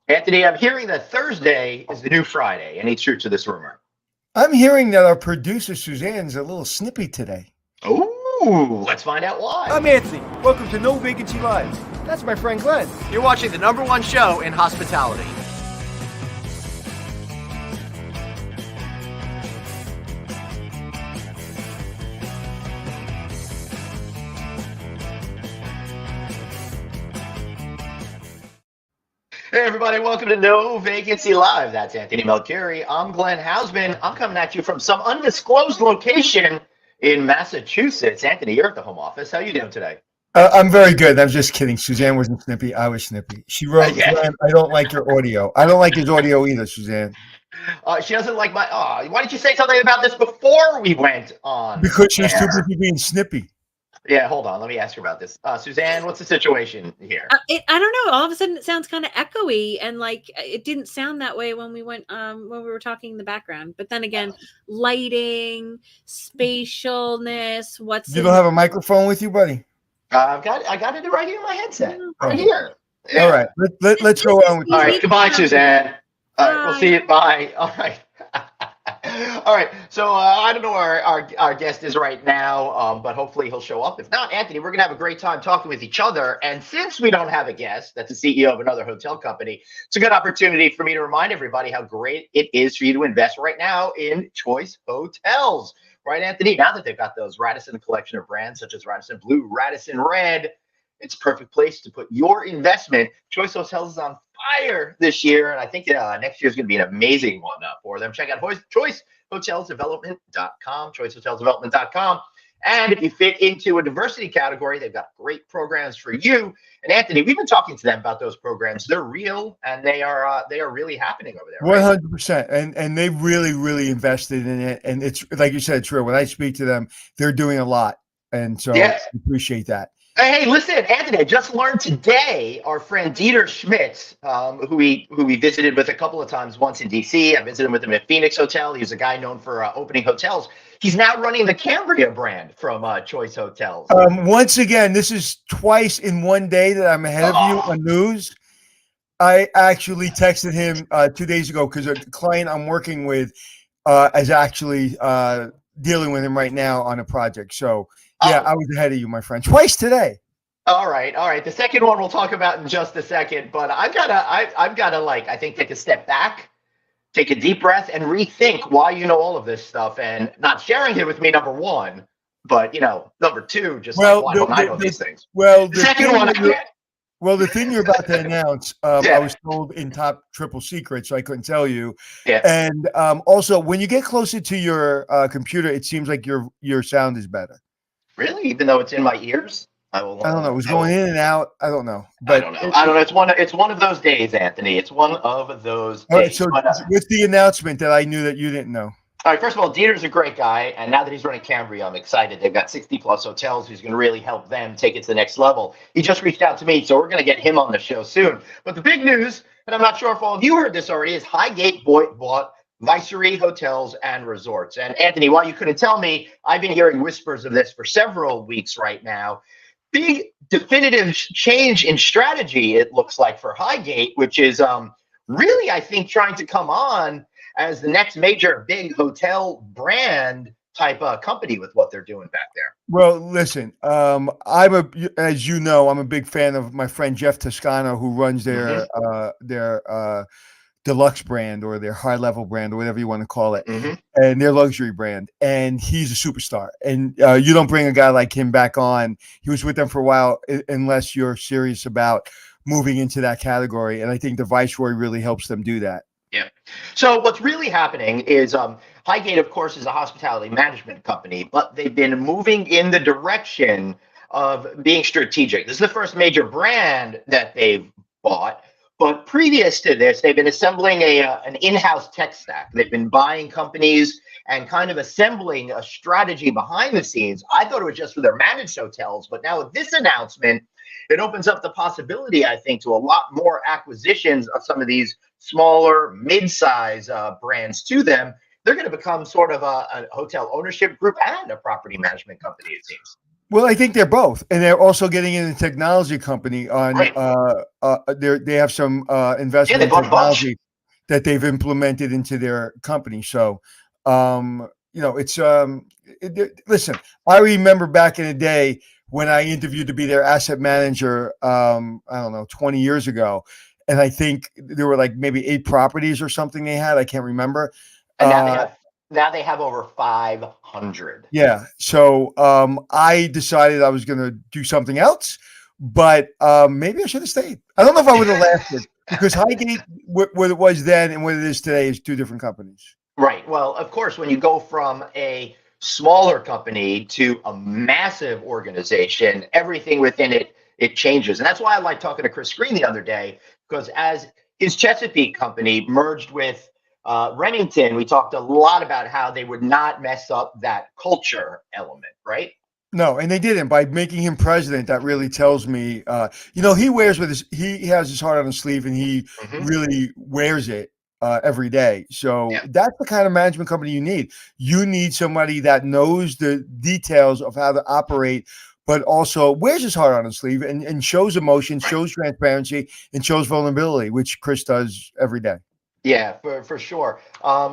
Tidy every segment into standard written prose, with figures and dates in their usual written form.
Anthony, I'm hearing that Thursday is the new Friday. Any truth to this rumor? I'm hearing that our producer Suzanne's a little snippy today. Ooh, let's find out why. I'm Anthony. Welcome to No Vacancy Live. That's my friend Glenn. You're watching the #1 show in hospitality. Hey, everybody, welcome to No Vacancy Live. That's Anthony Melchiori. I'm Glenn Hausman. I'm coming at you from some undisclosed location in Massachusetts. Anthony, you're at the home office. How are you doing today? I'm very good. I'm just kidding. Suzanne wasn't snippy. I was snippy. She wrote, Yeah. Glenn, I don't like your audio. I don't like his audio either, Suzanne. She doesn't like my. Why didn't you say something about this before we went on? Because she's too busy being snippy. Yeah, hold on. Let me ask her about this. Suzanne, what's the situation here? I don't know. All of a sudden, it sounds kind of echoey, and like it didn't sound that way when we went when we were talking in the background. But then again, lighting, spatialness. You don't have a microphone with you, buddy? I got it right here in my headset. Right here. Yeah. All right. Let's go on with. All right. Goodbye, Suzanne. All right. We'll see you. Bye. All right. All right. So I don't know where our guest is right now, but hopefully he'll show up. If not, Anthony, we're going to have a great time talking with each other. And since we don't have a guest that's the CEO of another hotel company, it's a good opportunity for me to remind everybody how great it is for you to invest right now in Choice Hotels. Right, Anthony? Now that they've got those Radisson collection of brands such as Radisson Blue, Radisson Red, it's a perfect place to put your investment. Choice Hotels is on fire this year, and I think next year is going to be an amazing one for them. Check out choicehotelsdevelopment.com, choicehotelsdevelopment.com. And if you fit into a diversity category, they've got great programs for you. And Anthony, we've been talking to them about those programs. They're real, and they are really happening over there. 100%, and they really invested in it. And it's like you said, true. When I speak to them, they're doing a lot, and so I appreciate that. Hey, listen, Anthony, I just learned today our friend Dieter Schmitz, who we visited with a couple of times, once in D.C. I visited with him at Phoenix Hotel. He's a guy known for opening hotels. He's now running the Cambria brand from Choice Hotels. Once again, this is twice in one day that I'm ahead of you on news. I actually texted him 2 days ago because a client I'm working with is actually dealing with him right now on a project. So, yeah, I was ahead of you, my friend. Twice today. All right. The second one we'll talk about in just a second, but I've got to I think take a step back, take a deep breath, and rethink why you know all of this stuff, and not sharing it with me, number one, but number two, just why don't I know these things? Well, the second one I can't. Well, the thing you're about to announce, I was told in top triple secret, so I couldn't tell you. Yeah. And also, when you get closer to your computer, it seems like your sound is better. Really? Even though it's in my ears? I don't know. It was going in and out. I don't know. But I don't know. It's one of those days, Anthony. It's one of those days. All right, so what's the announcement that I knew that you didn't know? All right, first of all, Dieter's a great guy, and now that he's running Cambria, I'm excited. They've got 60-plus hotels. He's going to really help them take it to the next level. He just reached out to me, so we're going to get him on the show soon. But the big news, and I'm not sure if all of you heard this already, is Highgate bought Viceroy Hotels and Resorts. And Anthony, while you couldn't tell me, I've been hearing whispers of this for several weeks right now. Big definitive change in strategy, it looks like, for Highgate, which is really, I think, trying to come on as the next major big hotel brand type company with what they're doing back there. Well, listen, as you know, I'm a big fan of my friend Jeff Toscano, who runs their deluxe brand or their high level brand or whatever you want to call it, and their luxury brand. And he's a superstar. And you don't bring a guy like him back on. He was with them for a while, unless you're serious about moving into that category. And I think the Viceroy really helps them do that. Yeah. So what's really happening is Highgate, of course, is a hospitality management company, but they've been moving in the direction of being strategic. This is the first major brand that they've bought. But previous to this, they've been assembling an in-house tech stack. They've been buying companies and kind of assembling a strategy behind the scenes. I thought it was just for their managed hotels, but now with this announcement, it opens up the possibility, I think, to a lot more acquisitions of some of these smaller, mid-size brands to them. They're going to become sort of a hotel ownership group and a property management company, it seems. Well, I think they're both, and they're also getting in the technology company on. Right. They have some Yeah, investment they in bought a bunch. technology that they've implemented into their company. So, it's listen. I remember back in the day when I interviewed to be their asset manager. I don't know, 20 years ago, and I think there were like maybe 8 properties or something they had. I can't remember. And Uh, now they have over 500. Yeah. So I decided I was going to do something else, but maybe I should have stayed. I don't know if I would have lasted because Highgate, what it was then and what it is today, is 2 different companies. Right. Well, of course, when you go from a smaller company to a massive organization, everything within it changes. And that's why I like talking to Chris Green the other day, because as his Chesapeake company merged with Remington, we talked a lot about how they would not mess up that culture element, right? No, and they didn't by making him president. That really tells me, he has his heart on his sleeve, and he Hmm. really wears it every day. So Yeah. that's the kind of management company you need. You need somebody that knows the details of how to operate, but also wears his heart on his sleeve and shows emotion, Right. shows transparency, and shows vulnerability, which Chris does every day. Yeah, for sure.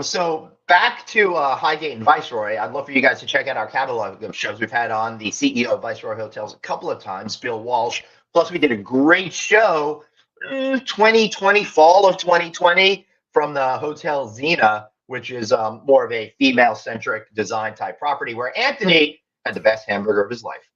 So back to Highgate and Viceroy, I'd love for you guys to check out our catalog of shows we've had on the CEO of Viceroy Hotels a couple of times, Bill Walsh. Plus, we did a great show, 2020, fall of 2020, from the Hotel Xena, which is more of a female-centric design type property, where Anthony had the best hamburger of his life.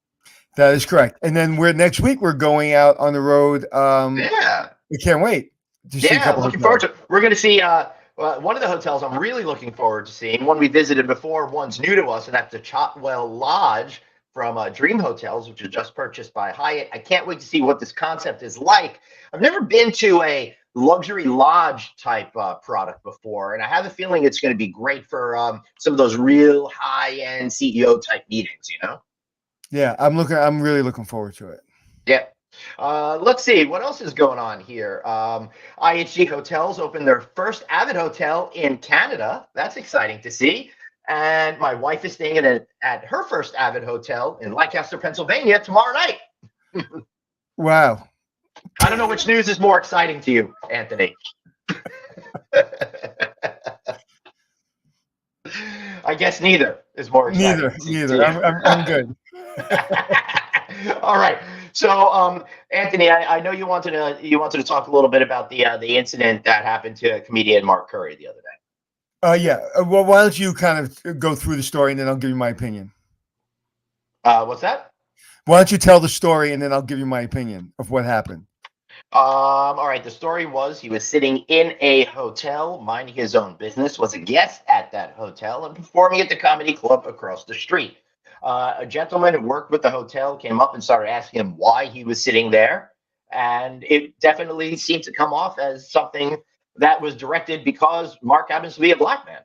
That is correct. And then next week we're going out on the road. Yeah. We can't wait to see a Yeah, couple of looking forward hotels. to. We're going to see one of the hotels I'm really looking forward to seeing. One we visited before, one's new to us, and that's the Chotwell Lodge from Dream Hotels, which was just purchased by Hyatt. I can't wait to see what this concept is like. I've never been to a luxury lodge type product before, and I have a feeling it's going to be great for some of those real high end CEO type meetings. Yeah, I'm really looking forward to it. Yeah. Let's see what else is going on here. IHG Hotels opened their first Avid hotel in Canada. That's exciting to see. And my wife is staying at her first Avid hotel in Lancaster, Pennsylvania tomorrow night. Wow. I don't know which news is more exciting to you, Anthony. I guess neither is more exciting. Neither. I'm good. All right. So, Anthony, I know you wanted to talk a little bit about the incident that happened to comedian Mark Curry the other day. Yeah. Well, why don't you kind of go through the story and then I'll give you my opinion. What's that? Why don't you tell the story and then I'll give you my opinion of what happened? All right. The story was he was sitting in a hotel, minding his own business, was a guest at that hotel, and performing at the comedy club across the street. A gentleman who worked with the hotel came up and started asking him why he was sitting there. And it definitely seemed to come off as something that was directed because Mark happens to be a black man.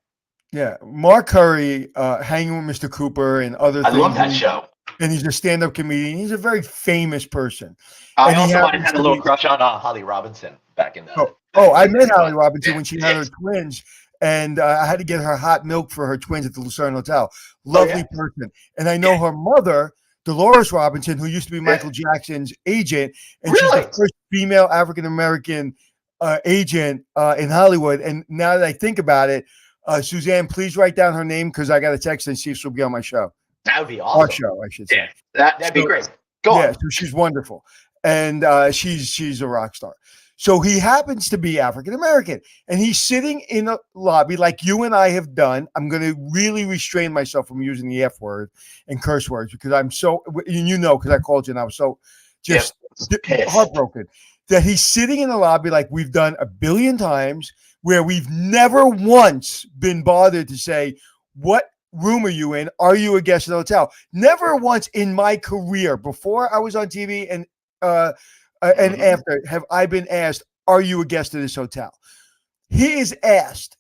Yeah. Mark Curry hanging with Mr. Cooper and other I things. love that show. And he's a stand-up comedian. He's a very famous person. I And he also might have happens had a to little be- crush on Holly Robinson back in the. I met Holly Robinson when she had her twins, and I had to get her hot milk for her twins at the Lucerne Hotel. Lovely person. And I know her mother, Dolores Robinson, who used to be Michael Jackson's agent, and she's the first female African-American agent in Hollywood. And now that I think about it, Suzanne, please write down her name because I got a text and see if she'll be on my show. That would be awesome. Our show, I should say. Yeah, that'd be great. Go on. So she's wonderful. And she's a rock star. So he happens to be African American, and he's sitting in a lobby like you and I have done. I'm going to really restrain myself from using the F word and curse words because I'm so, because I called you and I was so just heartbroken that he's sitting in the lobby like we've done a billion times, where we've never once been bothered to say, what room are you in? Are you a guest at the hotel? Never once in my career, before I was on TV and after, have I been asked, are you a guest of this hotel? He is asked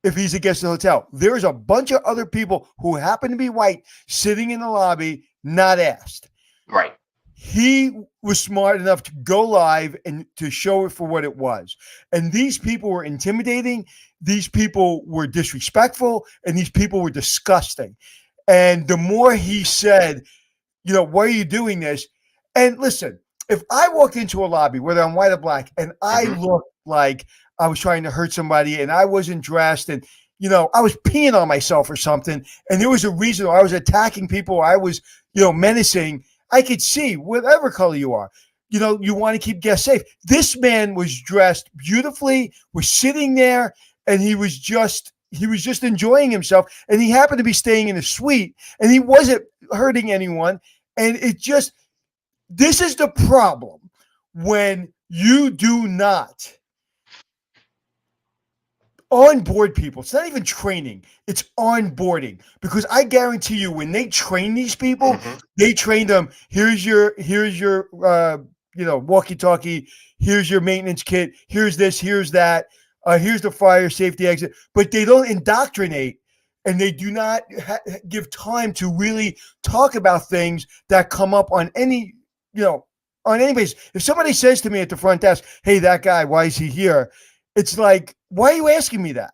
if he's a guest of the hotel. There's a bunch of other people who happen to be white sitting in the lobby, not asked. Right. He was smart enough to go live and to show it for what it was. And these people were intimidating. These people were disrespectful, and these people were disgusting. And the more he said, why are you doing this? And listen, if I walked into a lobby, whether I'm white or black, and I looked like I was trying to hurt somebody and I wasn't dressed and, I was peeing on myself or something, and there was a reason, or I was attacking people, or I was, menacing, I could see whatever color you are. You want to keep guests safe. This man was dressed beautifully, was sitting there, and he was just enjoying himself. And he happened to be staying in a suite, and he wasn't hurting anyone. And this is the problem when you do not onboard people. It's not even training, it's onboarding. Because I guarantee you, when they train these people, they train them. Here's your walkie-talkie. Here's your maintenance kit. Here's this. Here's that. Here's the fire safety exit. But they don't indoctrinate, and they do not give time to really talk about things that come up on any basis. If somebody says to me at the front desk, "Hey, that guy, why is he here?" It's like, why are you asking me that?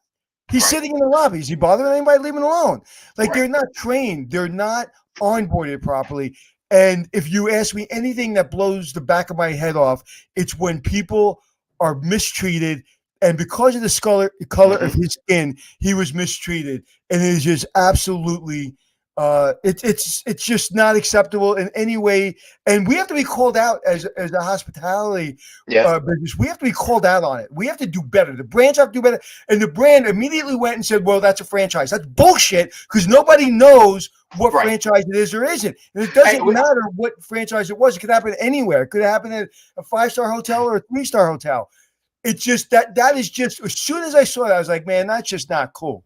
He's sitting in the lobby. Is he bothering anybody? Leave him alone. They're not trained. They're not onboarded properly. And if you ask me anything that blows the back of my head off, it's when people are mistreated. And because of the color of his skin, he was mistreated. And it is just absolutely it's just not acceptable in any way. And we have to be called out as a hospitality business. We have to be called out on it. We have to do better. The brands have to do better. And the brand immediately went and said, well, that's a franchise. That's bullshit, because nobody knows what franchise it is or isn't. And it doesn't matter what franchise it was. It could happen anywhere. It could happen at a 5-star hotel or a 3-star hotel. It's just that is just, as soon as I saw that, I was like, man, that's just not cool.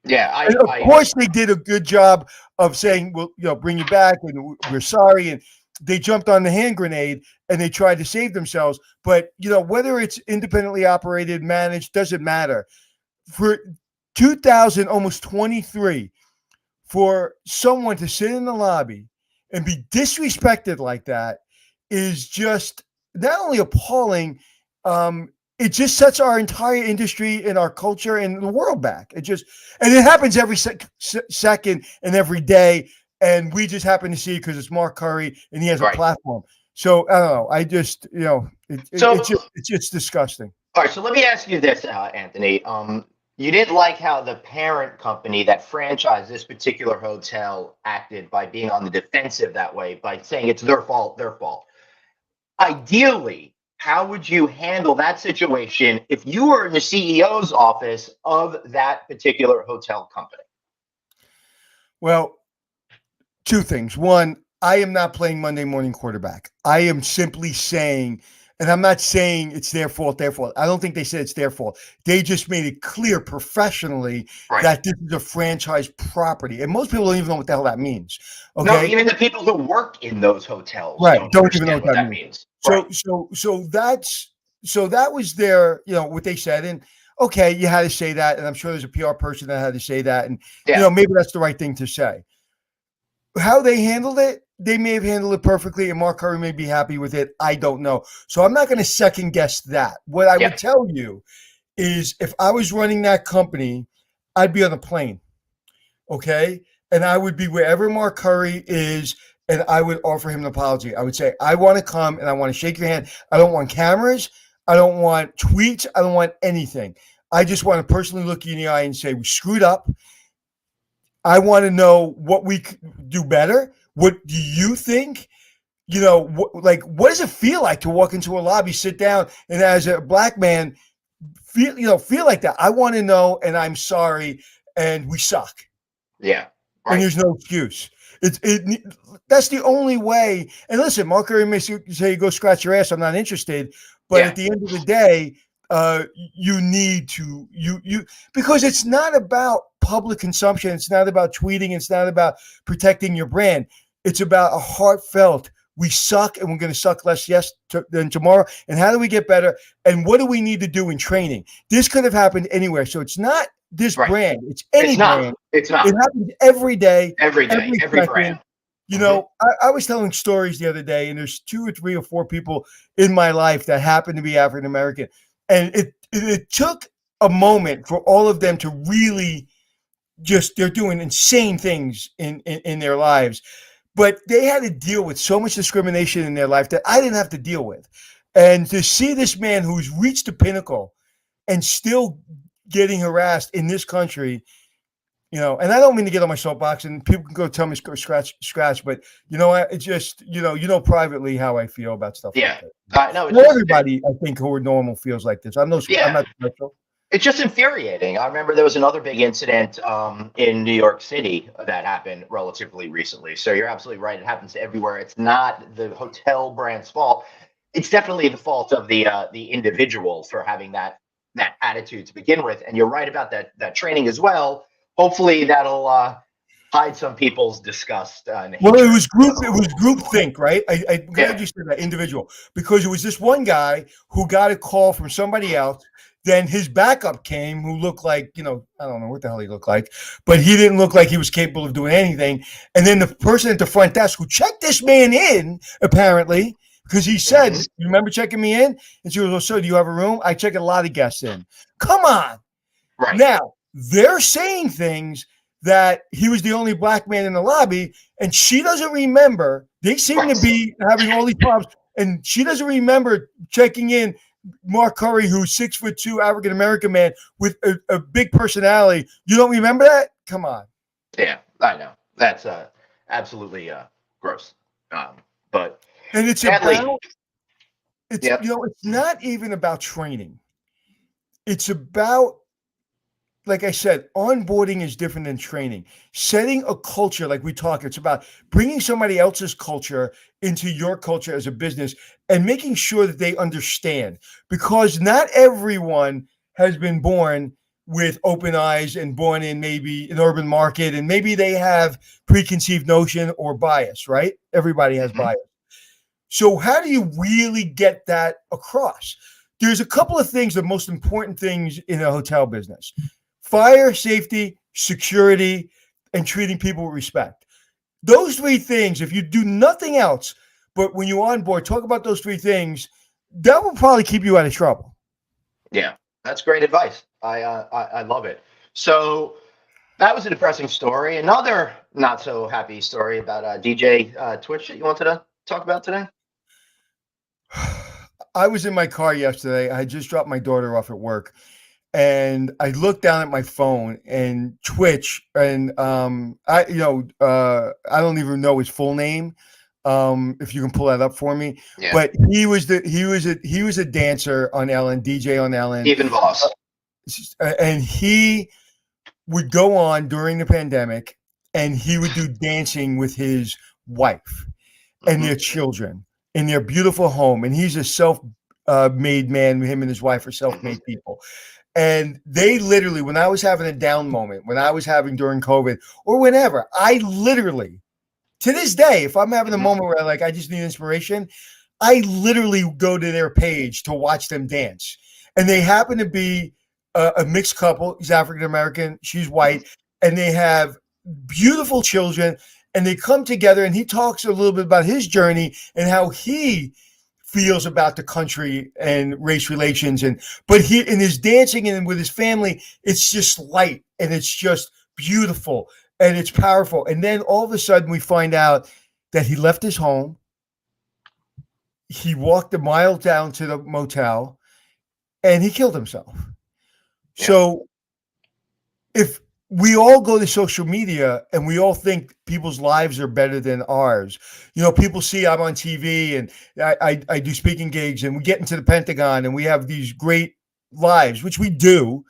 Yeah, of course they did a good job of saying, well, bring you back, and we're sorry. And they jumped on the hand grenade and they tried to save themselves. But whether it's independently operated, managed, doesn't matter. For 2023, for someone to sit in the lobby and be disrespected like that is just not only appalling. It just sets our entire industry and our culture and the world back. And it happens every second and every day. And we just happen to see it because it's Mark Curry and he has a platform. So I don't know. I just, it's just disgusting. All right. So let me ask you this, Anthony. You didn't like how the parent company that franchised this particular hotel acted by being on the defensive that way, by saying it's their fault. Ideally, how would you handle that situation if you were in the CEO's office of that particular hotel company? Well, two things. One, I am not playing Monday morning quarterback. I am simply saying, and I'm not saying it's their fault. I don't think they said it's their fault. They just made it clear professionally that this is a franchise property. And most people don't even know what the hell that means. Okay? No, even the people who work in those hotels don't even know what that means. Right. So that was their, what they said. And okay, you had to say that. And I'm sure there's a PR person that had to say that. And, maybe that's the right thing to say. How they handled it, they may have handled it perfectly, and Mark Curry may be happy with it. I don't know. So I'm not going to second guess that. What I would tell you is, if I was running that company, I'd be on a plane. Okay. And I would be wherever Mark Curry is, and I would offer him an apology. I would say, I want to come and I want to shake your hand. I don't want cameras. I don't want tweets. I don't want anything. I just want to personally look you in the eye and say, we screwed up. I want to know what we could do better. What do you think? What does it feel like to walk into a lobby, sit down, and as a black man, feel like that? I want to know, and I'm sorry, and we suck. Yeah. Right. And there's no excuse. That's the only way. And listen, Mark Curry may say, go scratch your ass, I'm not interested. But at the end of the day, you need to because it's not about public consumption. It's not about tweeting. It's not about protecting your brand. It's about a heartfelt, we suck and we're going to suck less than tomorrow. And how do we get better? And what do we need to do in training? This could have happened anywhere. So it's not this brand. It's any brand. It's not. It happens every day. Every brand. I was telling stories the other day, and there's 2 or 3 or 4 people in my life that happen to be African American. And it took a moment for all of them to really they're doing insane things in their lives. but they had to deal with so much discrimination in their life that I didn't have to deal with. And to see this man who's reached the pinnacle and still getting harassed in this country, and I don't mean to get on my soapbox, and people can go tell me scratch, but it's just, privately how I feel about stuff Yeah. like that. I know. Not everybody, I think, who are normal feels like this. I'm not special. It's just infuriating. I remember there was another big incident in New York City that happened relatively recently. So you're absolutely right. It happens everywhere. It's not the hotel brand's fault. It's definitely the fault of the individual for having that attitude to begin with. And you're right about that training as well. Hopefully that'll hide some people's disgust. Well, it was group think, right? I'm glad you said that, individual, because it was this one guy who got a call from somebody else. Then his backup came, who looked like, I don't know what the hell he looked like, but he didn't look like he was capable of doing anything. And then the person at the front desk who checked this man in, apparently, because he said, "You remember checking me in?" And she goes, "Well, sir, do you have a room? I check a lot of guests in." Come on. Right. Now, they're saying things that he was the only black man in the lobby, and she doesn't remember. They seem to be having all these problems, and she doesn't remember checking in Mark Curry, who's 6'2", African-American man with a big personality. You don't remember that? Come on. Yeah, I know. That's absolutely gross. But it's sadly, it's not even about training. It's about, like I said, onboarding is different than training. Setting a culture, like we talk, it's about bringing somebody else's culture into your culture as a business and making sure that they understand, because not everyone has been born with open eyes and born in maybe an urban market, and maybe they have preconceived notion or bias, right? Everybody has bias. So how do you really get that across? There's a couple of things, the most important things in a hotel business: fire, safety, security, and treating people with respect. Those three things, if you do nothing else, but when you're on board, talk about those three things, that will probably keep you out of trouble. Yeah, that's great advice. I love it. So that was a depressing story. Another not so happy story about DJ Twitch that you wanted to talk about today. I was in my car yesterday. I just dropped my daughter off at work, and I looked down at my phone, and Twitch, and I don't even know his full name. If you can pull that up for me, but he was a dancer on Ellen, DJ on Ellen, Stephen Voss, and he would go on during the pandemic, and he would do dancing with his wife and their children in their beautiful home. And he's a self-made man. Him and his wife are self-made people. And they literally, when I was having a down moment, when I was having during COVID or whenever, I literally, to this day, if I'm having a moment where I just need inspiration, I literally go to their page to watch them dance. And they happen to be a mixed couple. He's African-American, she's white, and they have beautiful children, and they come together, and he talks a little bit about his journey and how he feels about the country and race relations. But he, in his dancing and with his family, it's just light, and it's just beautiful, and it's powerful. And then all of a sudden we find out that he left his home. He walked a mile down to the motel, and he killed himself. Yeah. So if we all go to social media and we all think people's lives are better than ours, people see I'm on TV and I do speaking gigs, and we get into the Pentagon and we have these great lives, which we do,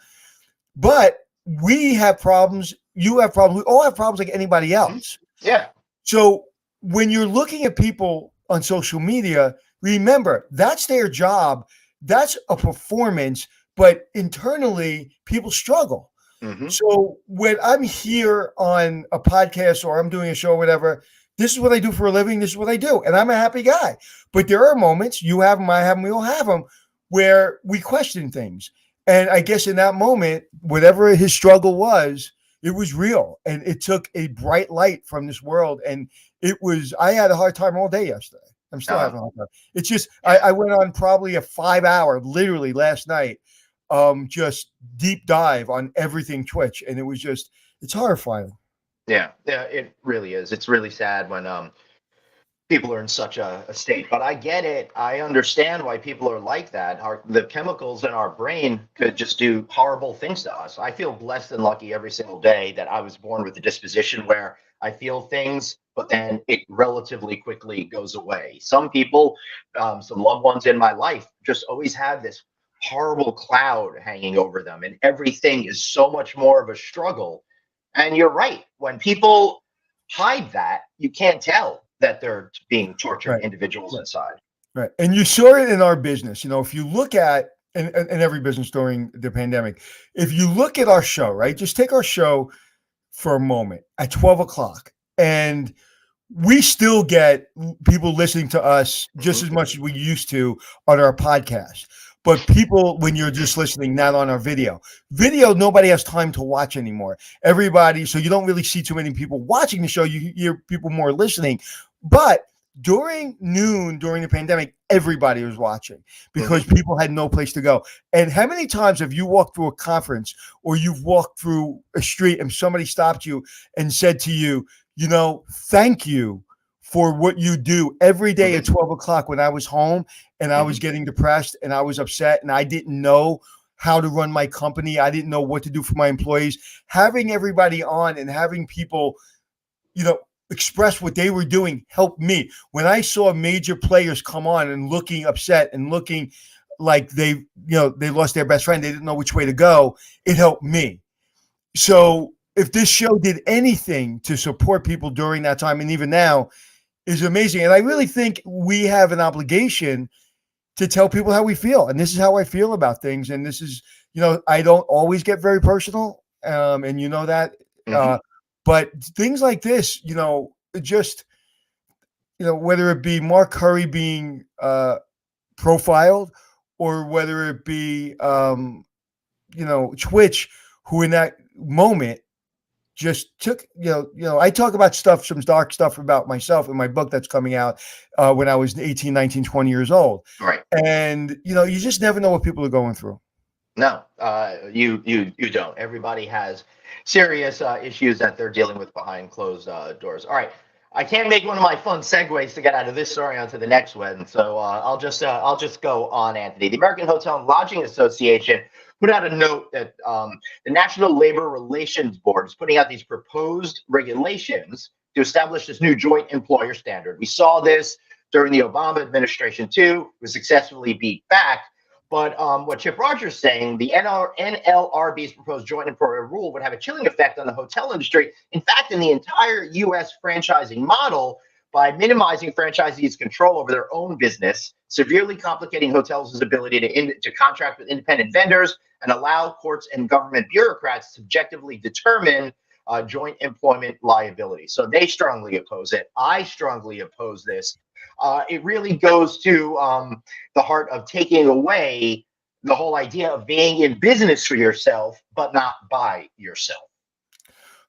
but we have problems. You have problems. We all have problems like anybody else. Yeah. So when you're looking at people on social media, remember that's their job. That's a performance, but internally people struggle. So when I'm here on a podcast or I'm doing a show or whatever, this is what I do for a living. This is what I do. And I'm a happy guy. But there are moments, you have them, I have them, we all have them, where we question things. And I guess in that moment, whatever his struggle was, it was real. And it took a bright light from this world. And I had a hard time all day yesterday. I'm still having a hard time. It's just, I went on probably a 5-hour, literally last night, just deep dive on everything Twitch. And it was just, it's horrifying. Yeah, yeah, it really is. It's really sad when people are in such a state. But I get it. I understand why people are like that. The chemicals in our brain could just do horrible things to us. I feel blessed and lucky every single day that I was born with a disposition where I feel things, but then it relatively quickly goes away. Some people, some loved ones in my life, just always have this horrible cloud hanging over them, and everything is so much more of a struggle. And you're right. When people hide that, you can't tell that they're being tortured Right. individuals Right. inside. Right. And you saw it in our business. If you look at in every business during the pandemic, if you look at our show, right, just take our show for a moment at 12 o'clock, and we still get people listening to us just as much as we used to on our podcast. But people, when you're just listening, not on our video, nobody has time to watch anymore. Everybody, so you don't really see too many people watching the show. You hear people more listening. But during noon, during the pandemic, everybody was watching because people had no place to go. And how many times have you walked through a conference or you've walked through a street and somebody stopped you and said to you, thank you for what you do every day at 12 o'clock when I was home and I was getting depressed and I was upset and I didn't know how to run my company. I didn't know what to do for my employees. Having everybody on and having people, express what they were doing helped me. When I saw major players come on and looking upset and looking like they lost their best friend, they didn't know which way to go, it helped me. So if this show did anything to support people during that time, and even now, is amazing. And I really think we have an obligation to tell people how we feel. And this is how I feel about things. And this is, I don't always get very personal. And you know that. But things like this, just, whether it be Mark Curry being profiled or whether it be, Twitch, who in that moment just took, I talk about some dark stuff about myself in my book that's coming out when I was 18, 19, 20 years old. Right. And, you just never know what people are going through. No, you don't. Everybody has serious issues that they're dealing with behind closed doors. All right. I can't make one of my fun segues to get out of this story onto the next one. So I'll just go on, Anthony. The American Hotel and Lodging Association put out a note that the National Labor Relations Board is putting out these proposed regulations to establish this new joint employer standard. We saw this during the Obama administration too. It was successfully beat back. But what Chip Rogers is saying, the NLRB's proposed joint employer rule would have a chilling effect on the hotel industry. In fact, in the entire U.S. franchising model, by minimizing franchisees' control over their own business, severely complicating hotels' ability to contract with independent vendors, and allow courts and government bureaucrats to subjectively determine joint employment liability. So they strongly oppose it. I strongly oppose this. It really goes to the heart of taking away the whole idea of being in business for yourself, but not by yourself.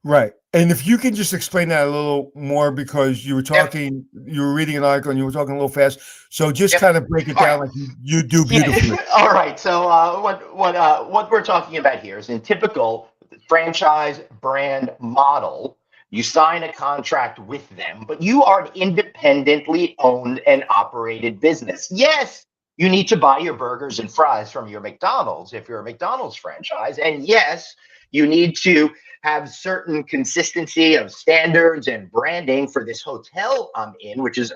Right. And if you can just explain that a little more, because you were talking, you were reading an article and you were talking a little fast. So just kind of break it down like you do beautifully. All right. So what we're talking about here is in typical franchise brand model, you sign a contract with them, but you are an independently owned and operated business. Yes, you need to buy your burgers and fries from your McDonald's if you're a McDonald's franchise. And yes, you need to have certain consistency of standards and branding for this hotel I'm in, which is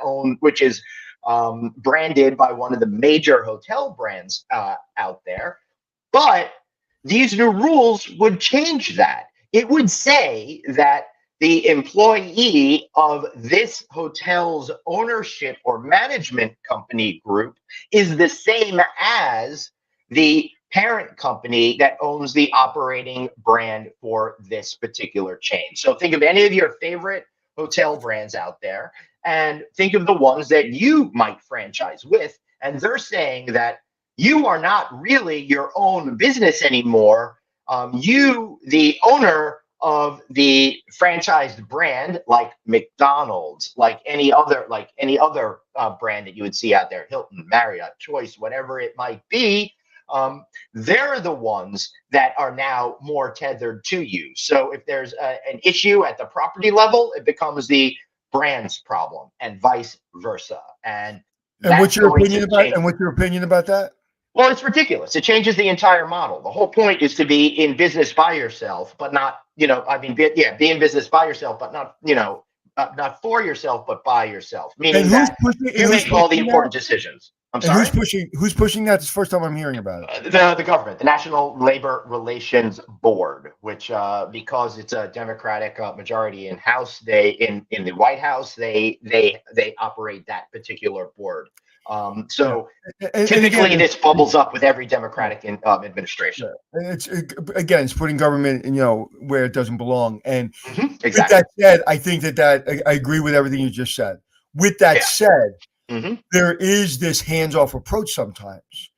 branded by one of the major hotel brands out there. But these new rules would change that. It would say that the employee of this hotel's ownership or management company group is the same as the parent company that owns the operating brand for this particular chain. So think of any of your favorite hotel brands out there and think of the ones that you might franchise with. And they're saying that you are not really your own business anymore. You, the owner of the franchised brand, like McDonald's, like any other brand that you would see out there, Hilton, Marriott, Choice, whatever it might be, they're the ones that are now more tethered to you. So if there's an issue at the property level, it becomes the brand's problem, and vice versa. And And that's going to change. what's your opinion about that? Well, it's ridiculous. It changes the entire model. The whole point is to be in business by yourself, but not, be in business by yourself, but not, not for yourself, but by yourself. Meaning that you make all the important decisions. I'm sorry. Who's pushing that? It's the first time I'm hearing about it. The government, the National Labor Relations Board, which because it's a Democratic majority in House, in the White House, they operate that particular board. So typically this bubbles up with every Democratic administration. It's putting government, where it doesn't belong. And exactly. With that said, I think that I agree with everything you just said. With that said, there is this hands-off approach sometimes,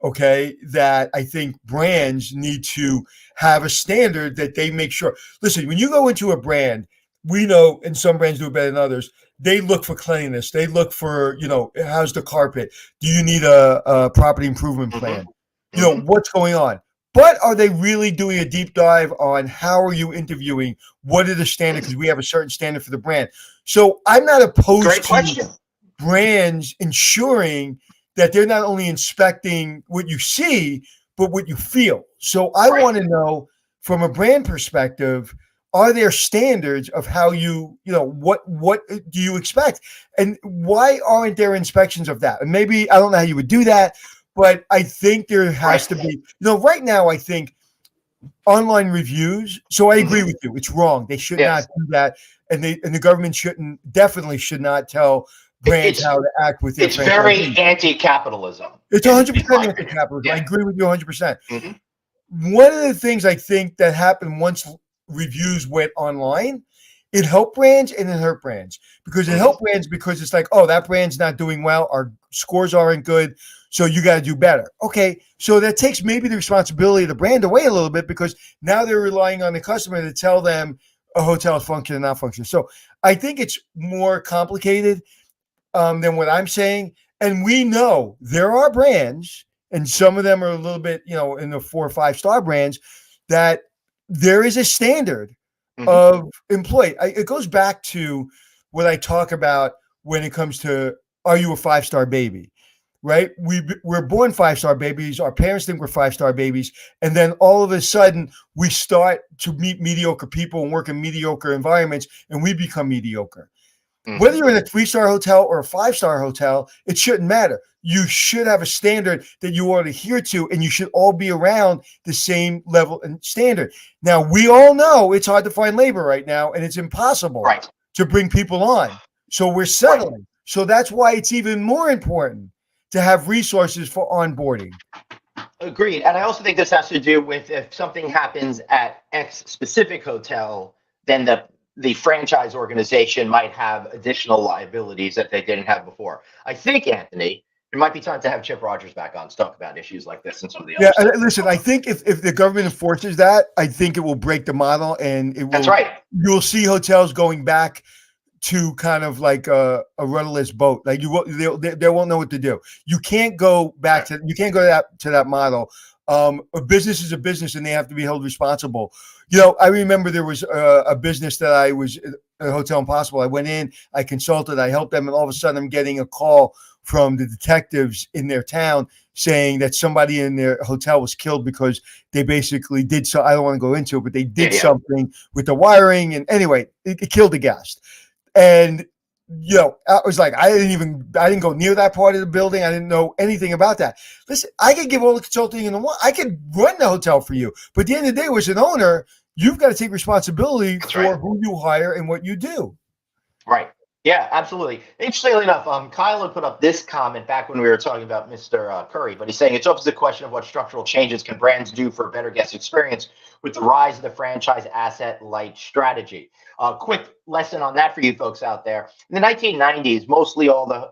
okay, that I think brands need to have a standard that they make sure. Listen, when you go into a brand, we know, and some brands do it better than others, they look for cleanliness. They look for, how's the carpet? Do you need a property improvement plan? What's going on? But are they really doing a deep dive on how are you interviewing? What are the standards? Because we have a certain standard for the brand. So I'm not opposed to brands ensuring that they're not only inspecting what you see, but what you feel. So I want to know, from a brand perspective, are there standards of how what do you expect? And why aren't there inspections of that? And maybe, I don't know how you would do that, but I think there has to be, right now, I think online reviews. So I agree with you. It's wrong. They should not do that. And the government definitely should not tell brands how to act with their franchisees. It's very anti-capitalism. It's 100% anti-capitalism. I agree with you 100%. One of the things I think that happened once reviews went online, it helped brands and it hurt brands. Because it helped brands because it's like, oh, that brand's not doing well, our scores aren't good, so you got to do better. Okay, so that takes maybe the responsibility of the brand away a little bit, because now they're relying on the customer to tell them a hotel is functioning or not functioning. So I think it's more complicated than what I'm saying. And we know there are brands, and some of them are a little bit, in the 4 or 5 star brands, that there is a standard of employee. It goes back to what I talk about when it comes to, are you a 5-star baby, right? We're born 5-star babies. Our parents think we're 5-star babies. And then all of a sudden we start to meet mediocre people and work in mediocre environments, and we become mediocre. Whether you're in a 3-star hotel or a 5-star hotel, it shouldn't matter. You should have a standard that you ought to adhere to, and you should all be around the same level and standard. Now, we all know it's hard to find labor right now, and it's impossible to bring people on. So we're settling. So that's why it's even more important to have resources for onboarding. Agreed. And I also think this has to do with, if something happens at X specific hotel, then the franchise organization might have additional liabilities that they didn't have before. I think, Anthony, it might be time to have Chip Rogers back on to talk about issues like this and some of the other stuff. Listen, I think if the government enforces that, I think it will break the model, and it will. That's right. You'll see hotels going back to kind of like a rudderless boat. Like they won't know what to do. You can't go back to that model. A business is a business, and they have to be held responsible. I remember there was a business that I was at Hotel Impossible. I went in, I consulted, I helped them, and all of a sudden I'm getting a call from the detectives in their town saying that somebody in their hotel was killed because they basically did so. I don't want to go into it, but they did something with the wiring, and anyway, it killed the guest. And I was like, I didn't go near that part of the building. I didn't know anything about that. Listen, I could give all the consulting in the one. I could run the hotel for you. But at the end of the day, as an owner, you've got to take responsibility for who you hire and what you do. Right. Yeah, absolutely. Interestingly enough, Kyle had put up this comment back when we were talking about Mr. Curry, but he's saying it's opens the question of what structural changes can brands do for a better guest experience with the rise of the franchise asset light strategy. Quick lesson on that for you folks out there. In the 1990s,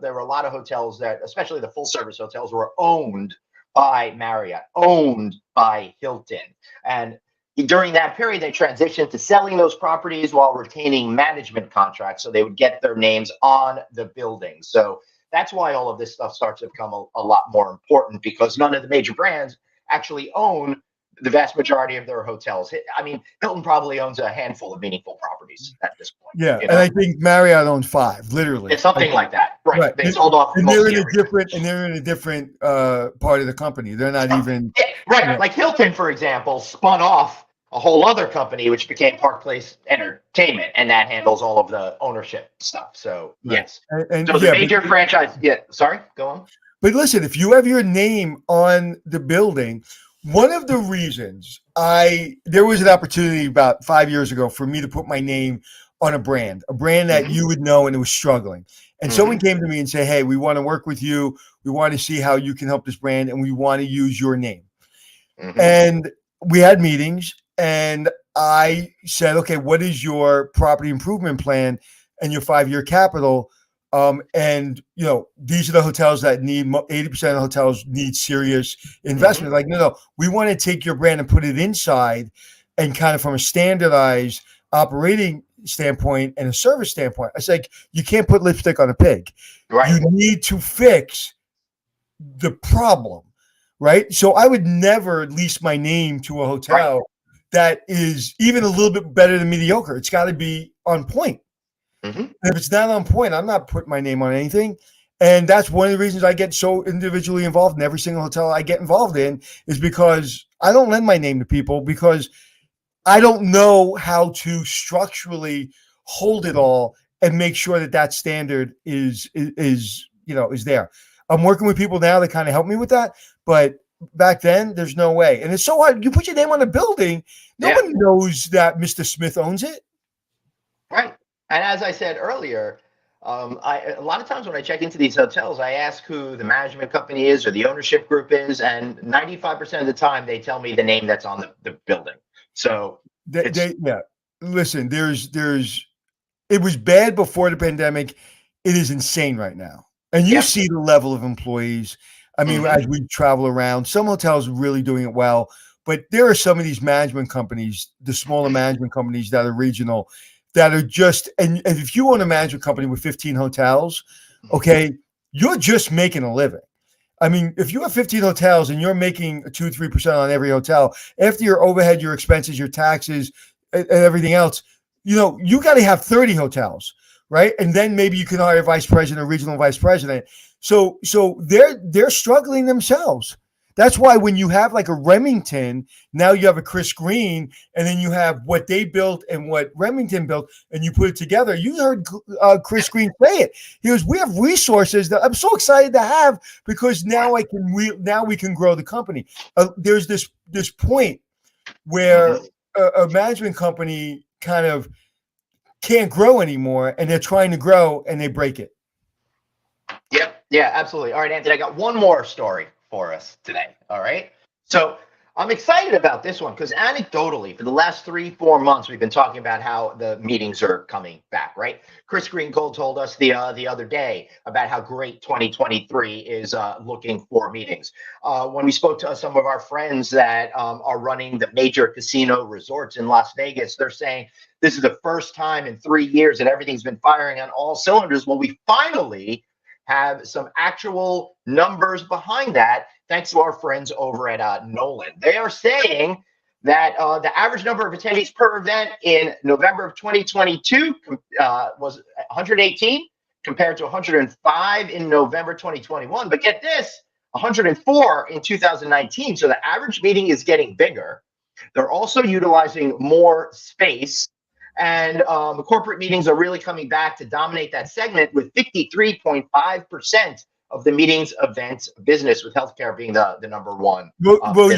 there were a lot of hotels that, especially the full service hotels, were owned by Marriott, owned by Hilton. And during that period, they transitioned to selling those properties while retaining management contracts, so they would get their names on the buildings. So That's why all of this stuff starts to become a lot more important, because none of the major brands actually own the vast majority of their hotels. I mean, Hilton probably owns a handful of meaningful properties at this point. Yeah, You and know? I think Marriott owns 5, literally. It's something like that, right? Right. They sold off And most they're in a areas. different part of the company. They're not even Yeah, right. Yeah. Like Hilton, for example, spun off a whole other company, which became Park Place Entertainment, and that handles all of the ownership stuff. So Right. yes. And So the major franchise. Yeah. Sorry. Go on. But listen, if you have your name on the building, one of the reasons there was an opportunity about 5 years ago for me to put my name on a brand that you would know, and it was struggling. And someone came to me and said, "Hey, we want to work with you. We want to see how you can help this brand, and we want to use your name." And we had meetings, and I said, "Okay, what is your property improvement plan and your 5-year capital?" And these are the hotels that need 80% of the hotels need serious investment. Like, no, we want to take your brand and put it inside, and kind of from a standardized operating standpoint and a service standpoint. It's like, you can't put lipstick on a pig. Right. You need to fix the problem, right? So I would never lease my name to a hotel that is even a little bit better than mediocre. It's got to be on point. And if it's not on point, I'm not putting my name on anything. And that's one of the reasons I get so individually involved in every single hotel I get involved in, is because I don't lend my name to people, because I don't know how to structurally hold it all and make sure that standard is there. I'm working with people now that kind of help me with that, but back then there's no way. And it's so hard. You put your name on a building, nobody knows that Mr. Smith owns it. Right. And as I said earlier, a lot of times when I check into these hotels, I ask who the management company is or the ownership group is, and 95% of the time they tell me the name that's on the building. So listen, it was bad before the pandemic. It is insane right now. And you see the level of employees. I mean, as we travel around, some hotels are really doing it well, but there are some of these management companies, the smaller management companies that are regional, that are just, and if you own a management company with 15 hotels, okay, you're just making a living. I mean, if you have 15 hotels and you're making 2-3% on every hotel, after your overhead, your expenses, your taxes, and everything else, you got to have 30 hotels, right? And then maybe you can hire a vice president, a regional vice president. So they're struggling themselves. That's why when you have like a Remington, now you have a Chris Green, and then you have what they built and what Remington built, and you put it together. You heard Chris Green say it. He goes, "We have resources that I'm so excited to have, because now we can grow the company." There's this point where a management company kind of can't grow anymore, and they're trying to grow and they break it. Yep. Yeah, absolutely. All right, Anthony, I got one more story for us today. All right. So I'm excited about this one because anecdotally, for the last 3-4 months, we've been talking about how the meetings are coming back, right? Chris Greengold told us the other day about how great 2023 is looking for meetings. When we spoke to some of our friends that are running the major casino resorts in Las Vegas, they're saying this is the first time in 3 years that everything's been firing on all cylinders. Well, we finally have some actual numbers behind that, thanks to our friends over at Nolan. They are saying that the average number of attendees per event in November of 2022 was 118 compared to 105 in November 2021. But get this, 104 in 2019. So the average meeting is getting bigger. They're also utilizing more space. And the corporate meetings are really coming back to dominate that segment, with 53.5% of the meetings events business, with healthcare being the number one. Well,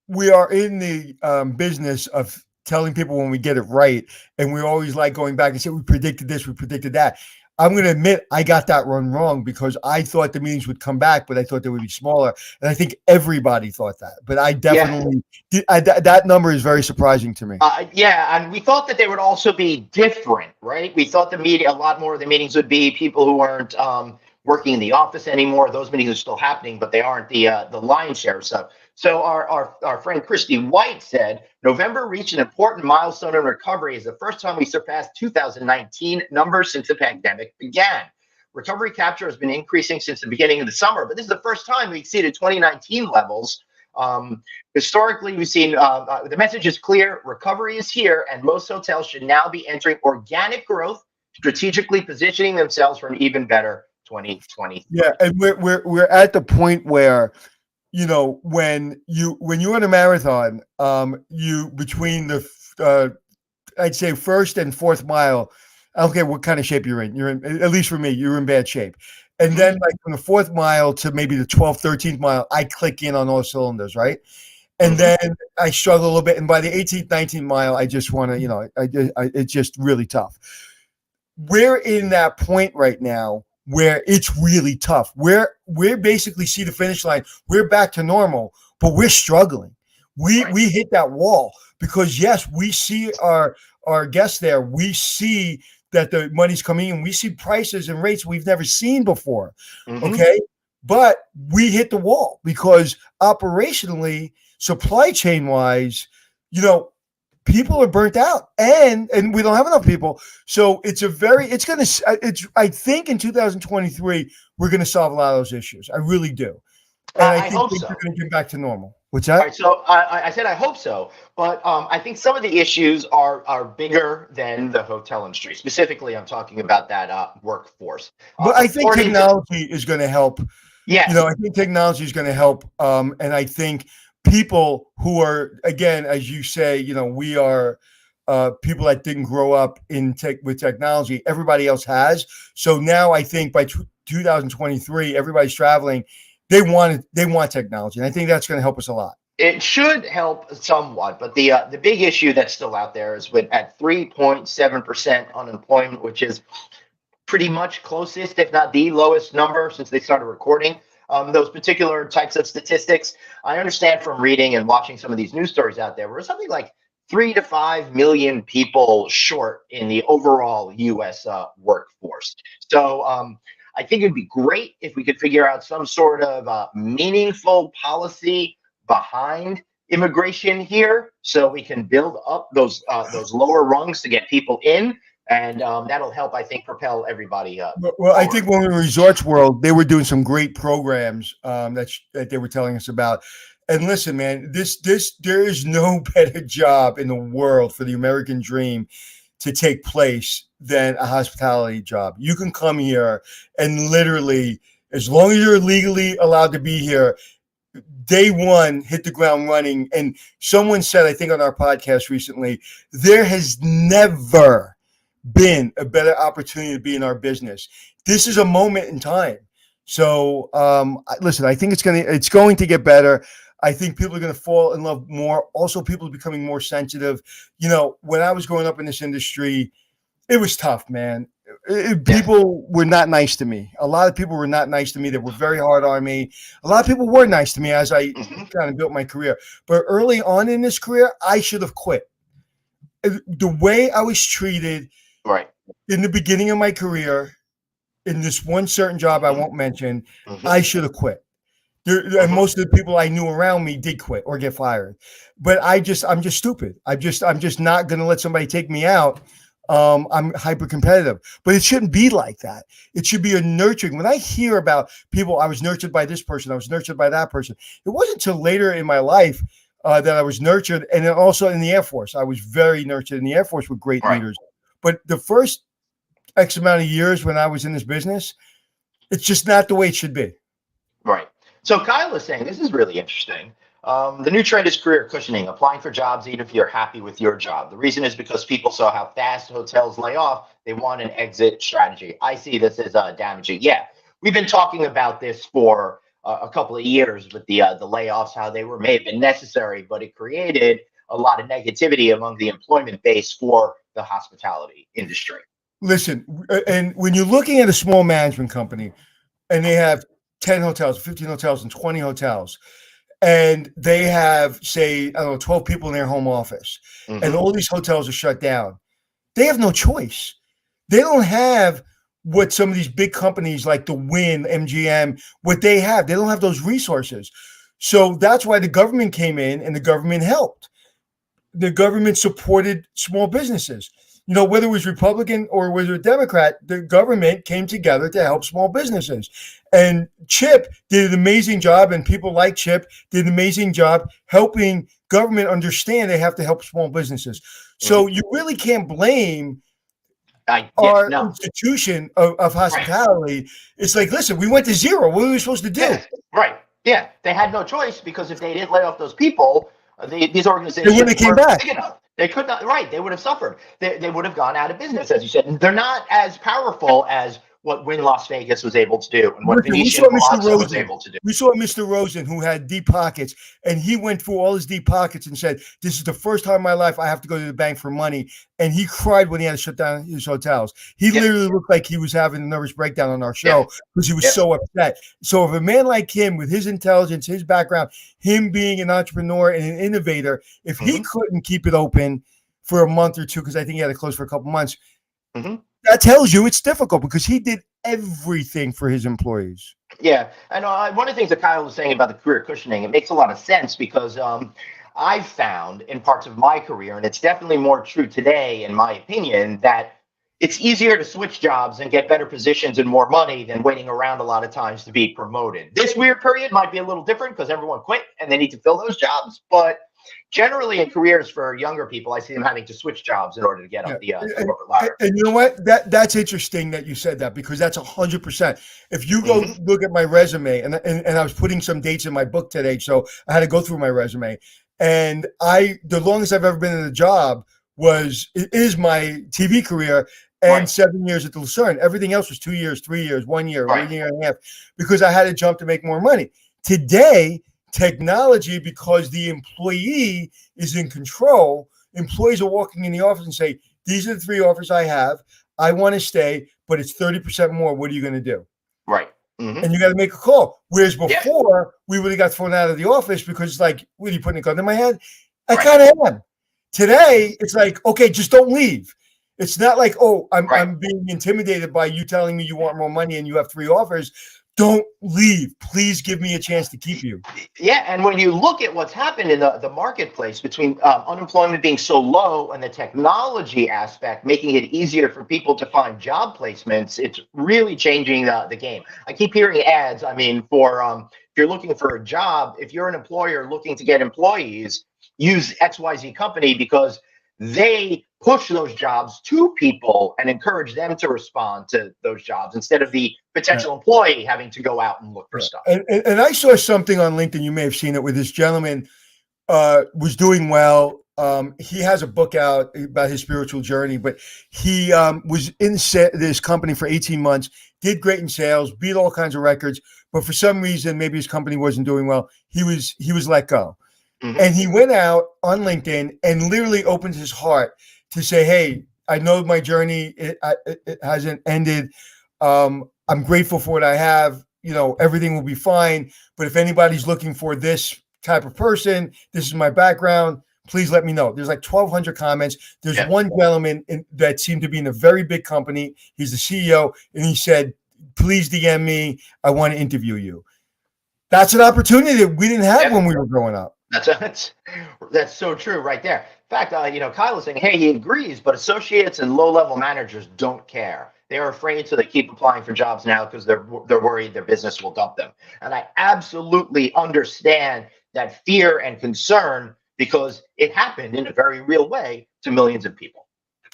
we are in the business of telling people when we get it right, and we always like going back and say we predicted this, we predicted that. I'm going to admit I got that one wrong, because I thought the meetings would come back, but I thought they would be smaller, and I think everybody thought that. But I definitely that number is very surprising to me. And we thought that they would also be different, right? We thought a lot more of the meetings would be people who weren't working in the office anymore. Those meetings are still happening, but they aren't the lion's share of stuff. So our friend Christy White said, November reached an important milestone in recovery. It's the first time we surpassed 2019 numbers since the pandemic began. recovery capture has been increasing since the beginning of the summer, but this is the first time we exceeded 2019 levels. Historically, we've seen the message is clear: recovery is here, and most hotels should now be entering organic growth, strategically positioning themselves for an even better 2020. Yeah, and we're at the point where, you know, when you run a marathon, you between the I'd say first and fourth mile, I don't care what kind of shape you're in. You're in, at least for me, you're in bad shape. And then like from the fourth mile to maybe the 12th, 13th mile, I click in on all cylinders, right? And then I struggle a little bit. And by the 18th, 19th mile, I just want to, you know, it's just really tough. We're in that point right now where it's really tough. We're basically see the finish line. We're back to normal, but we're struggling. We hit that wall because yes, we see our guests there. We see that the money's coming in. We see prices and rates we've never seen before. Okay. But we hit the wall because operationally, supply chain wise, you know, people are burnt out and we don't have enough people. So I think in 2023, we're going to solve a lot of those issues. I really do. And I think things are going to get back to normal. What's that? All right, so I said I hope so, but I think some of the issues are bigger than the hotel industry. Specifically, I'm talking about that workforce. But I think technology is going to help. Yes. You know, I think technology is going to help. And I think people who are, again, as you say, you know, we are people that didn't grow up with technology. Everybody else has. So now I think by 2023, everybody's traveling. They want technology, and I think that's going to help us a lot. It should help somewhat, but the big issue that's still out there is at 3.7% unemployment, which is pretty much closest, if not the lowest number since they started recording those particular types of statistics. I understand from reading and watching some of these news stories out there, we're something like 3 to 5 million people short in the overall U.S. Workforce. So I think it'd be great if we could figure out some sort of meaningful policy behind immigration here, so we can build up those lower rungs to get people in, and that'll help, I think, propel everybody up. Well, I think when we were in Resorts World, they were doing some great programs that they were telling us about. And listen, man, there is no better job in the world for the American dream to take place than a hospitality job. You can come here and literally, as long as you're legally allowed to be here, day one, hit the ground running. And someone said, I think on our podcast recently, there has never been a better opportunity to be in our business. This is a moment in time. So listen, I think it's going to get better. I think people are going to fall in love more. Also, people are becoming more sensitive. You know, when I was growing up in this industry, it was tough, man. People were not nice to me. A lot of people were not nice to me. They were very hard on me. A lot of people were nice to me as I kind of built my career. But early on in this career, I should have quit. The way I was treated in the beginning of my career, in this one certain job I won't mention, I should have quit. And most of the people I knew around me did quit or get fired. But I'm just stupid. I'm just not going to let somebody take me out. I'm hyper competitive, but it shouldn't be like that. It should be a nurturing. When I hear about people, I was nurtured by this person, I was nurtured by that person. It wasn't until later in my life that I was nurtured. And then also in the Air Force, I was very nurtured in the Air Force with great leaders. But the first X amount of years when I was in this business, it's just not the way it should be. Right. So Kyle is saying, this is really interesting. The new trend is career cushioning, applying for jobs even if you're happy with your job. The reason is because people saw how fast hotels lay off. They want an exit strategy. I see this as damaging. Yeah, we've been talking about this for a couple of years with the layoffs, how they may have been necessary, but it created a lot of negativity among the employment base for the hospitality industry. Listen, and when you're looking at a small management company and they have 10 hotels, 15 hotels, and 20 hotels, and they have, say, 12 people in their home office, and all these hotels are shut down, they have no choice. They don't have what some of these big companies like the Wynn, MGM, what they have. They don't have those resources. So that's why the government came in and the government helped. The government supported small businesses. whether it was Republican or was it Democrat, the government came together to help small businesses. And Chip did an amazing job, and people like Chip did an amazing job helping government understand they have to help small businesses. So you really can't blame our institution of hospitality. Right. It's like, listen, we went to zero. What were we supposed to do? Yeah, right. Yeah. They had no choice, because if they didn't lay off those people, these organizations they wouldn't have came back. They could not. Right. They would have suffered. They would have gone out of business, as you said. And they're not as powerful as what Wynn Las Vegas was able to do, and what Venetian Palazzo was able to do. We saw Mr. Rosen, who had deep pockets, and he went through all his deep pockets and said, "This is the first time in my life I have to go to the bank for money." And he cried when he had to shut down his hotels. He literally looked like he was having a nervous breakdown on our show because he was so upset. So if a man like him, with his intelligence, his background, him being an entrepreneur and an innovator, if he couldn't keep it open for a month or two, because I think he had to close for a couple months, that tells you it's difficult, because he did everything for his employees. Yeah. And one of the things that Kyle was saying about the career cushioning, it makes a lot of sense, because I've found in parts of my career, and it's definitely more true today, in my opinion, that it's easier to switch jobs and get better positions and more money than waiting around a lot of times to be promoted. This weird period might be a little different because everyone quit and they need to fill those jobs. But generally in careers for younger people, I see them having to switch jobs in order to get up the corporate ladder. And you know what? That's interesting that you said that, because that's 100%. If you go look at my resume, and I was putting some dates in my book today, so I had to go through my resume. And the longest I've ever been in a job is my TV career, and 7 years at the Lucerne. Everything else was 2 years, 3 years, 1 year, 1 year and a half, because I had to jump to make more money. Today, technology, because the employee is in control, employees are walking in the office and say, "These are the 3 offers I have. I want to stay, but it's 30% more. What are you going to do?" Right. And you got to make a call. Whereas before, we would have got thrown out of the office because it's like, "What, are you putting a gun in my head?" I kind of am. Today, it's like, "Okay, just don't leave." It's not like, "Oh, I'm being intimidated by you telling me you want more money and you have 3 offers. Don't leave. Please give me a chance to keep you." Yeah, and when you look at what's happened in the marketplace, between unemployment being so low and the technology aspect making it easier for people to find job placements, it's really changing the game. I keep hearing ads. I mean, for if you're looking for a job, if you're an employer looking to get employees, use XYZ company, because they push those jobs to people and encourage them to respond to those jobs instead of the potential employee having to go out and look for stuff. And I saw something on LinkedIn, you may have seen it, where this gentleman was doing well. He has a book out about his spiritual journey, but he was in this company for 18 months, did great in sales, beat all kinds of records, but for some reason, maybe his company wasn't doing well. He was let go. And he went out on LinkedIn and literally opened his heart to say, "Hey, I know my journey, it hasn't ended. I'm grateful for what I have. Everything will be fine. But if anybody's looking for this type of person, this is my background. Please let me know." There's like 1,200 comments. There's one gentleman that seemed to be in a very big company. He's the CEO. And he said, "Please DM me. I want to interview you." That's an opportunity that we didn't have when we were growing up. That's so true right there. In fact, Kyle is saying, hey, he agrees, but associates and low-level managers don't care. They're afraid, so they keep applying for jobs now because they're worried their business will dump them. And I absolutely understand that fear and concern, because it happened in a very real way to millions of people.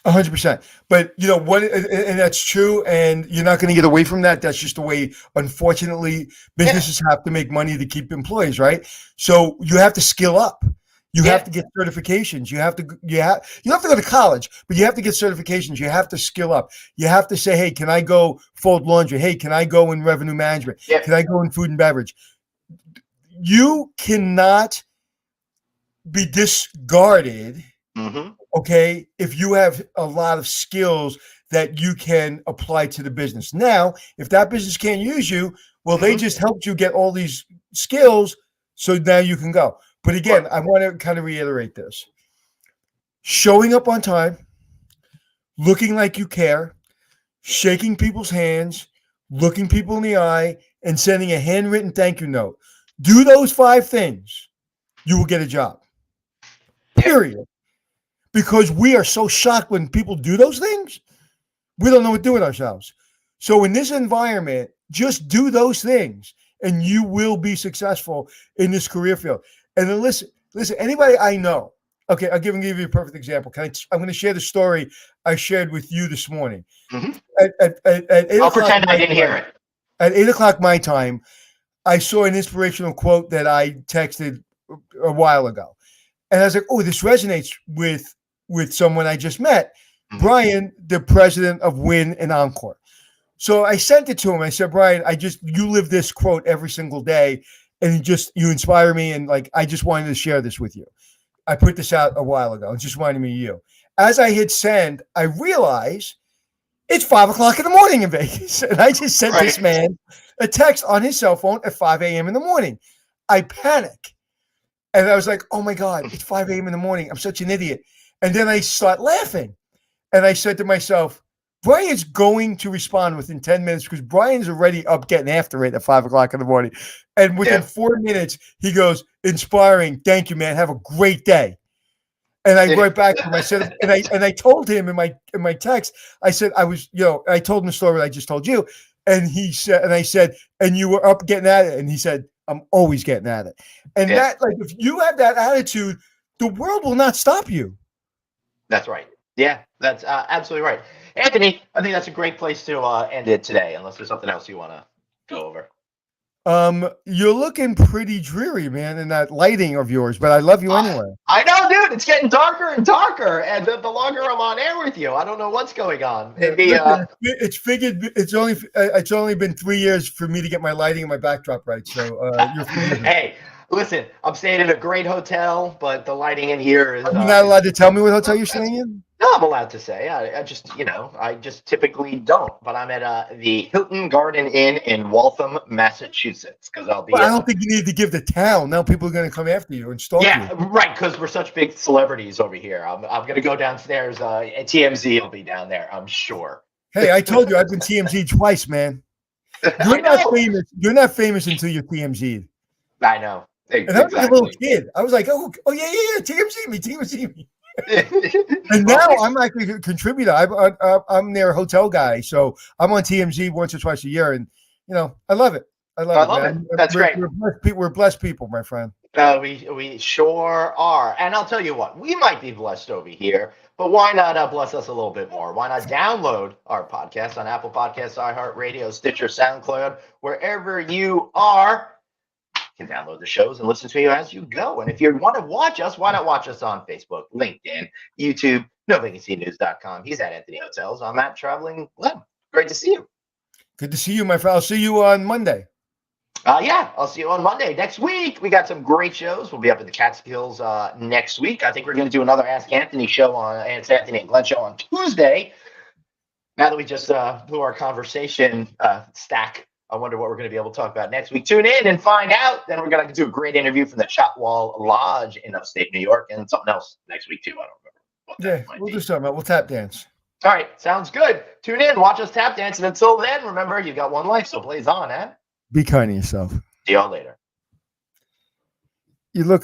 100%. But what, and that's true. And you're not going to get away from that. That's just the way, unfortunately, businesses have to make money to keep employees, right? So you have to skill up. You have to get certifications. You have to go to college, but you have to get certifications. You have to skill up. You have to say, "Hey, can I go fold laundry? Hey, can I go in revenue management? Can I go in food and beverage?" You cannot be discarded. Okay, if you have a lot of skills that you can apply to the business. Now, if that business can't use you, well, they just helped you get all these skills, so now you can go. But again, I want to kind of reiterate this. Showing up on time, looking like you care, shaking people's hands, looking people in the eye, and sending a handwritten thank you note. Do those 5 things, you will get a job. Period. because we are so shocked when people do those things. We don't know what to do with ourselves. So in this environment, just do those things and you will be successful in this career field. And then listen, anybody I know, okay, I'll give you a perfect example. I'm going to share the story I shared with you this morning. Mhm. At 8 I'll o'clock pretend I my didn't hear time- it. At 8 o'clock my time, I saw an inspirational quote that I texted a while ago. And I was like, oh, this resonates with someone I just met, Mhm. Brian, the president of Win and Encore. So I sent it to him. I said, Brian, you live this quote every single day, and you inspire me. And like, I just wanted to share this with you. I put this out a while ago. It just reminded me of you. As I hit send, I realized it's 5 o'clock in the morning in Vegas. And I just sent this man a text on his cell phone at 5 a.m. in the morning. I panic. And I was like, oh my God, it's 5 a.m. in the morning. I'm such an idiot. And then I start laughing. And I said to myself, Brian's going to respond within 10 minutes because Brian's already up getting after it at 5 o'clock in the morning. And within 4 minutes, he goes, inspiring. Thank you, man. Have a great day. And I write back to him. I said, and I told him in my text, I said, I told him the story I just told you. And he said, and I said, and you were up getting at it. And he said, I'm always getting at it. And that, like, if you have that attitude, the world will not stop you. That's right. Yeah, that's absolutely right. Anthony, I think that's a great place to end it today, unless there's something else you want to go over. You're looking pretty dreary, man, in that lighting of yours, but I love you anyway. I know, dude. It's getting darker and darker, and the longer I'm on air with you, I don't know what's going on. Maybe it's only been 3 years for me to get my lighting and my backdrop right. So you're forgiven. Hey, listen, I'm staying in a great hotel, but the lighting in here is. Are you not allowed to tell me what hotel you're staying in? No, I'm allowed to say. I just typically don't. But I'm at the Hilton Garden Inn in Waltham, Massachusetts, because I'll be. Well, I don't think you need to give the town. Now people are going to come after you and stalk you. Yeah, right. Because we're such big celebrities over here. I'm going to go downstairs. TMZ will be down there, I'm sure. Hey, I told you I've been TMZ twice, man. You're not famous. You're not famous until you're TMZ. I know. And I was like a little kid. I was like, oh yeah, TMZ me. And now I'm actually a contributor. I'm their hotel guy, so I'm on TMZ once or twice a year, and I love it. I love it. That's great. We're blessed people, my friend. We sure are. And I'll tell you what, we might be blessed over here, but why not bless us a little bit more? Why not download our podcast on Apple Podcasts, iHeartRadio, Stitcher, SoundCloud, wherever you are. You can download the shows and listen to you as you go. And if you want to watch us, why not watch us on Facebook, LinkedIn, YouTube, NoVacancyNews.com. He's at Anthony Hotels. I'm at Traveling Lem. Great to see you. Good to see you, my friend. I'll see you on Monday. I'll see you on Monday. Next week, we got some great shows. We'll be up at the Catskills next week. I think we're going to do another Ask Anthony show on Ask Anthony and Glenn show on Tuesday. Now that we just blew our conversation stack, I wonder what we're going to be able to talk about next week. Tune in and find out. Then we're going to do a great interview from the Shotwall Lodge in upstate New York and something else next week, too. I don't remember what that might we'll be. do something. We'll tap dance. All right. Sounds good. Tune in. Watch us tap dance. And until then, remember, you've got one life, so blaze on, eh? Be kind to yourself. See y'all later. You look